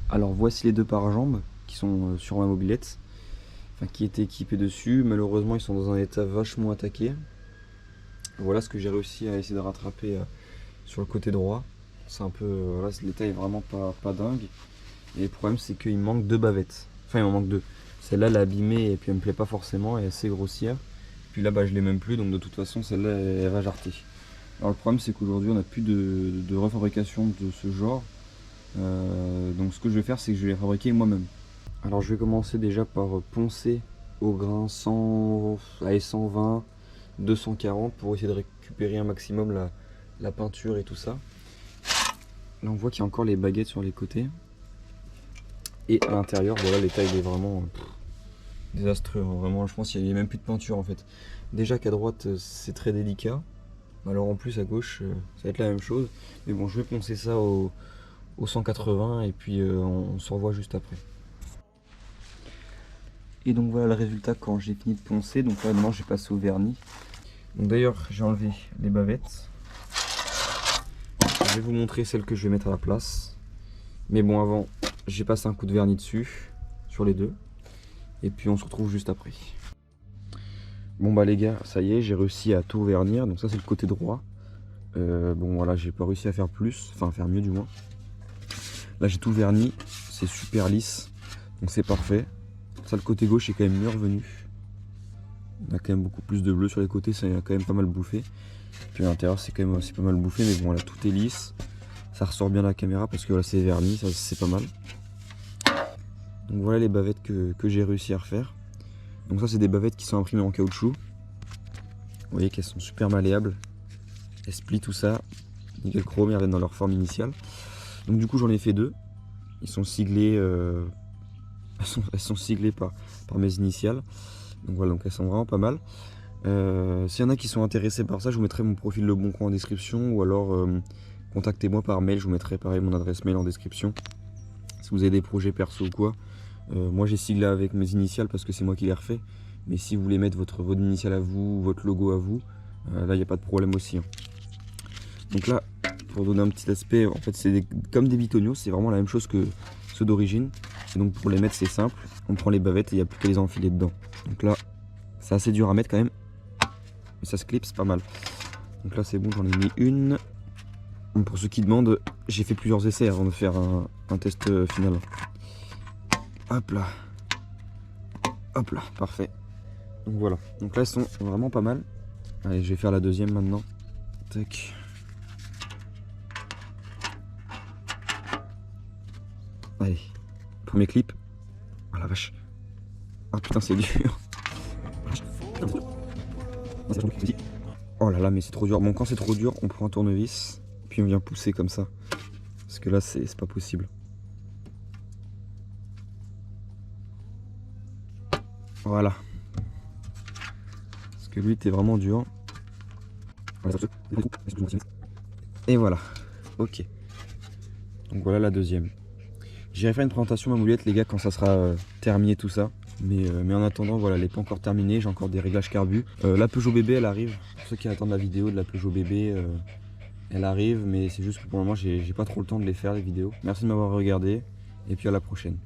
Alors voici les deux pare-jambes qui sont sur ma mobilette, enfin qui étaient équipés dessus. Malheureusement ils sont dans un état vachement attaqué. Voilà ce que j'ai réussi à essayer de rattraper sur le côté droit. C'est un peu, voilà, l'état est vraiment pas dingue. Et le problème c'est qu'il manque deux bavettes. Enfin il en manque deux. Celle-là elle est abîmée et puis elle me plaît pas forcément, elle est assez grossière. Puis là bah je l'ai même plus, donc de toute façon celle-là elle va jarter. Alors le problème c'est qu'aujourd'hui on n'a plus de refabrication de ce genre. Donc ce que je vais faire c'est que je vais les fabriquer moi-même. Alors je vais commencer déjà par poncer au grain 100, allez, 120, 240 pour essayer de récupérer un maximum la peinture et tout ça. Là on voit qu'il y a encore les baguettes sur les côtés. Et à l'intérieur, voilà, l'état il est vraiment désastreux. Vraiment, je pense qu'il n'y a même plus de peinture en fait. Déjà qu'à droite c'est très délicat. Alors en plus à gauche ça va être la même chose. Mais bon, je vais poncer ça au 180 et puis on se revoit juste après. Et donc voilà le résultat quand j'ai fini de poncer. Donc là maintenant j'ai passé au vernis. Donc d'ailleurs j'ai enlevé les bavettes. Je vais vous montrer celle que je vais mettre à la place. Mais bon, avant j'ai passé un coup de vernis dessus sur les deux. Et puis on se retrouve juste après. Bon bah les gars, ça y est, j'ai réussi à tout vernir. Donc ça c'est le côté droit. Bon voilà, j'ai pas réussi à faire plus, enfin à faire mieux du moins. Là j'ai tout verni, c'est super lisse, donc c'est parfait. Ça, le côté gauche est quand même mieux revenu. On a quand même beaucoup plus de bleu sur les côtés, ça a quand même pas mal bouffé. Puis à l'intérieur c'est quand même aussi pas mal bouffé, mais bon là tout est lisse. Ça ressort bien à la caméra parce que là c'est verni, ça c'est pas mal. Donc voilà les bavettes que j'ai réussi à refaire. Donc ça c'est des bavettes qui sont imprimées en caoutchouc. Vous voyez qu'elles sont super malléables. Elles se plient tout ça. Nickel chrome, elles reviennent dans leur forme initiale. Donc du coup j'en ai fait deux. Ils sont siglés, elles sont siglées par mes initiales. Donc voilà, donc elles sont vraiment pas mal. S'il y en a qui sont intéressés par ça, je vous mettrai mon profil Le Bon Coin en description. Ou alors contactez-moi par mail, je vous mettrai pareil mon adresse mail en description. Si vous avez des projets perso ou quoi. Moi j'ai siglé avec mes initiales parce que c'est moi qui les refais. Mais si vous voulez mettre votre initiale à vous, votre logo à vous, là il n'y a pas de problème aussi. Hein. Donc là, pour donner un petit aspect, en fait c'est comme des bitonios, c'est vraiment la même chose que ceux d'origine. Et donc pour les mettre c'est simple, on prend les bavettes et il n'y a plus qu'à les enfiler dedans. Donc là, c'est assez dur à mettre quand même, mais ça se clipse pas mal. Donc là c'est bon, j'en ai mis une. Donc pour ceux qui demandent, j'ai fait plusieurs essais avant de faire un test final. Hop là. Hop là, parfait. Donc voilà, donc là elles sont vraiment pas mal. Allez, je vais faire la deuxième maintenant. Tac. Allez, premier clip. Oh la vache. Ah putain c'est dur. Oh là là mais c'est trop dur. Bon quand c'est trop dur on prend un tournevis. Puis on vient pousser comme ça. Parce que là c'est pas possible. Voilà. Parce que lui était vraiment dur. Et voilà. Ok. Donc voilà la deuxième. J'irai faire une présentation de ma mobilette les gars quand ça sera terminé tout ça. Mais en attendant voilà, elle n'est pas encore terminée, j'ai encore des réglages carbu. La Peugeot bébé elle arrive. Pour ceux qui attendent la vidéo de la Peugeot bébé, elle arrive. Mais c'est juste que pour le moment j'ai pas trop le temps de les faire les vidéos. Merci de m'avoir regardé et puis à la prochaine.